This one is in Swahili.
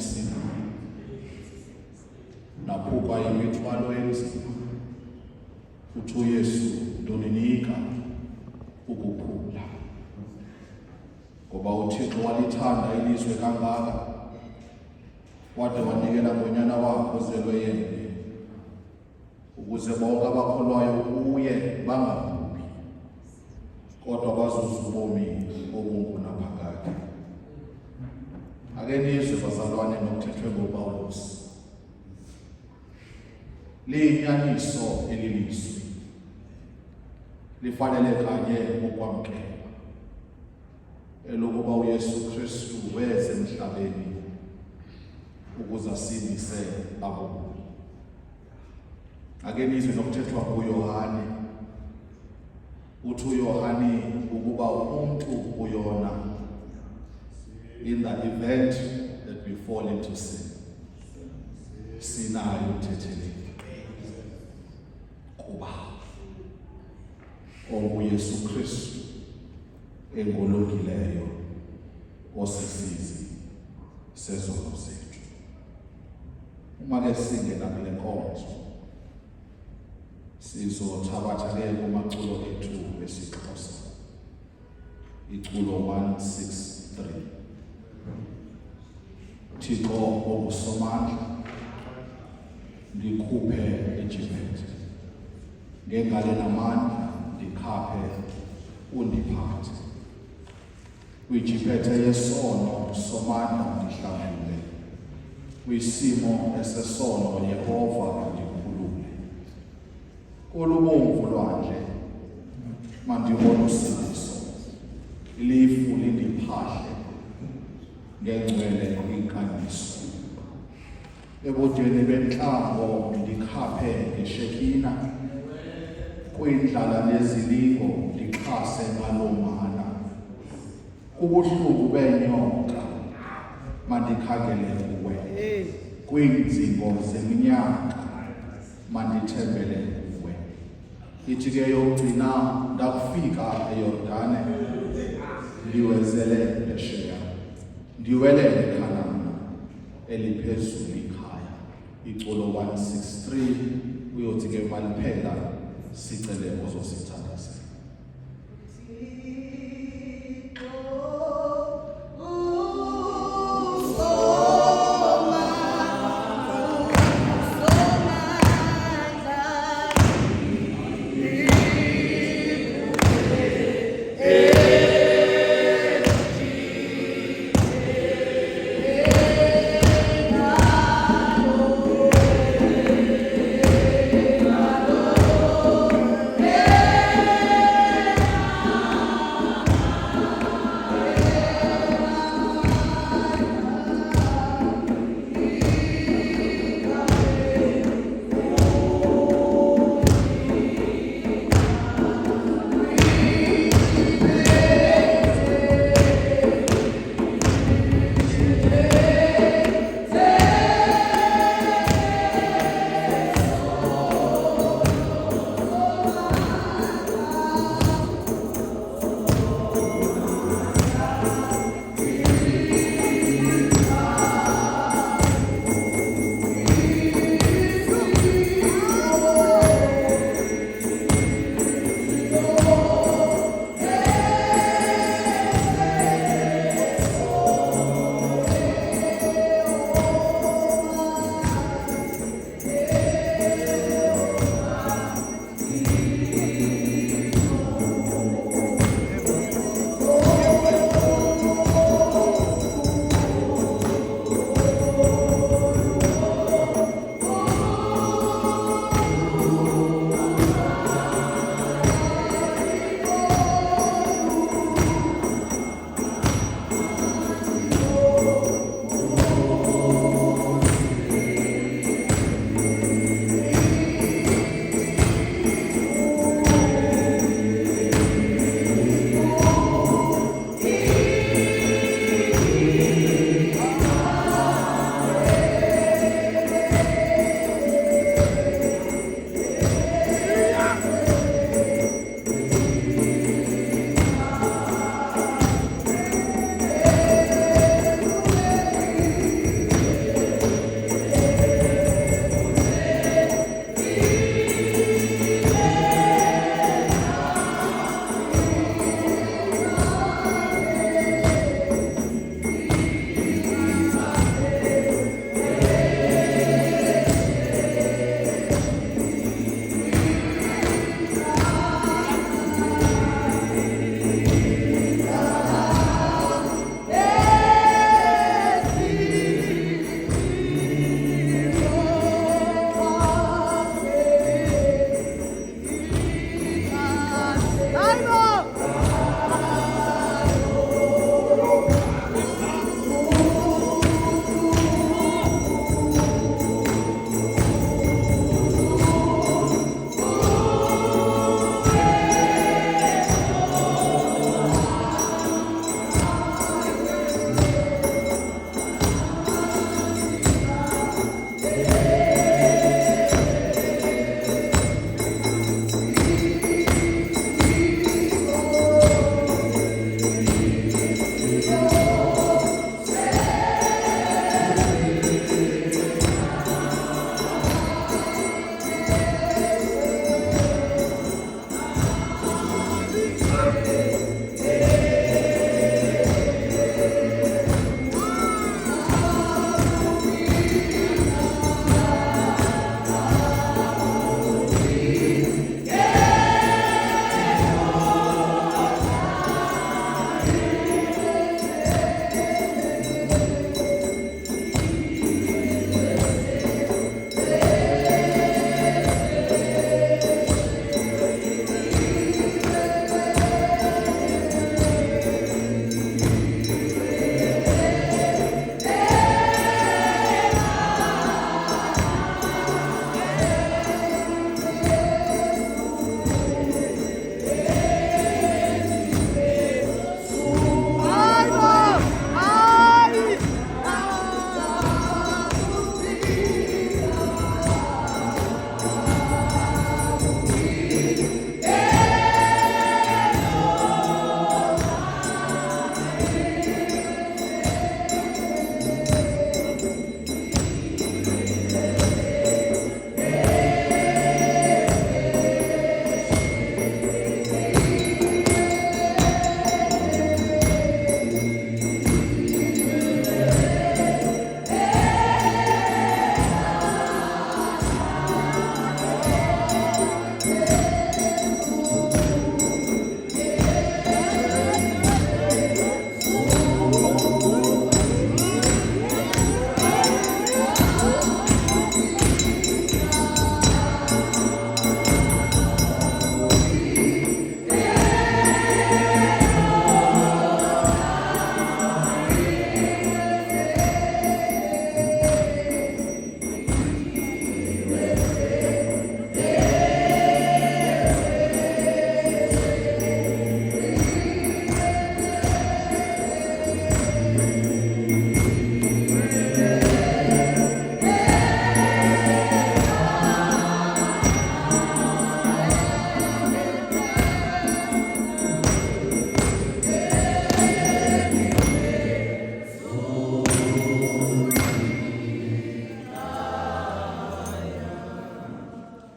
eSinayi, naphupha imithwalo enzima, uthi uYesu ndoninika ukuphumla. Ngoba uThixo walithanda ilizwe kangaka, wade wanikela ngonyana wakhe ozelwe yena, ukuze bonke abakholwayo kuye bangabhubhi, kodwa bazuze ubomi obungunaphakade. Ake nizwe bazalwane nokuthethwe nguPawulos, liyinyaniso elilizwi, lifanele kanye ukwamkela, elokuba uYesu Kristu weze emhlabeni ukuze asindise abo. Ake nizwe nokuthethwa nguYohane, uthi uYohane ukuba umuntu uyona in the event that we fall into sin, sinayo uthetheleli kuba onguYesu Kristu engolokileyo osisizi sezono zethu. Uma ke singena kule nkonzo, sizothabatha-ke kumaculo ethu esiXhosa, iculo 163. Thixo ongusomandla, ndikhuphe eJiphethe, ngengalo namandla ndikhaphe undiphathe. KwiJiphethe yesono somandla ndihlangule, kwisimo esesono Yehova ndikhulule. Kolubomvu lwandle mandibone usindiso, ilifu lindiphahle ngengcwele inkambiso. Ebodweni bentlango ndikhaphe ngeShekina, kwindlala nezilingo ndixhase ngalomana. Kubuhlungu benyoka mandikhangele kuwe, kwiinzingo zeminyaka mandithembele kuwe. Ithi ke yokugcina ndakufika eYordane, ndiwezele phesheya, ndiwele eKhanani eliphezulu ikhaya. Iculo 163 uyothi ke maliphela sicele ozosithandazela.